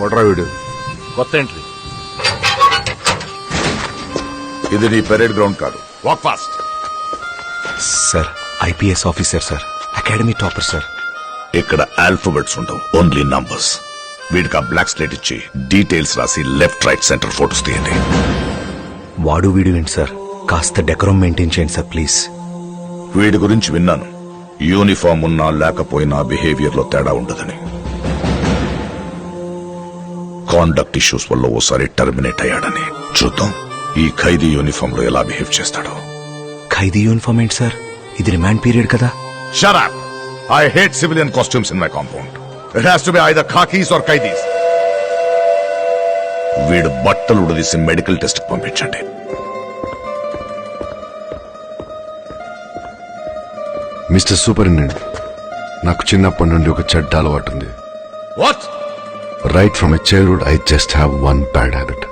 ఓడరా వీడు. కొత్త ఎంట్రీ. ఇది నీ పెరేడ్ గ్రౌండ్ కాదు. Walk fast. Sir IPS officer sir, academy topper sir. ఇక్కడ ఆల్ఫాబెట్స్ ఉండవు, ఓన్లీ నంబర్స్. వీడికి ఆ బ్లాక్ స్లేట్ ఇచ్చి డీటెయిల్స్ రాసి లెఫ్ట్ రైట్ సెంటర్ ఫోటోస్ తీయండి. వాడు వీడు ఏంటి సార్, కాస్త డెకరం మెయింటైన్ చేయండి సార్ ప్లీజ్. వీడి గురించి విన్నాను, యూనిఫామ్ ఉన్నా లేకపోయినా బిహేవియర్ లో తేడా ఉండదని. కాండక్ట్ ఇష్యూస్ వల్ల ఓసారి టర్మినేట్ అయ్యాడని. చూద్దాం ఈ ఖైదీ యూనిఫామ్ లో ఎలా బిహేవ్ చేస్తాడో. ఖైదీ యూనిఫామ్ ఏంటి సార్, ఇది రిమాండ్ పీరియడ్ కదా. Shut up! I hate civilian costumes in my compound. It has to be either khakis or kaidis. వీడు బట్టలు ఉడదీసి మెడికల్ టెస్ట్ పంపించండి. మిస్టర్ సూపరింటెండెంట్, నాకు చిన్నప్పటి నుండి ఒక చెడ్డ అలవాటు ఉంది. What? Right from my childhood, I just have one bad habit.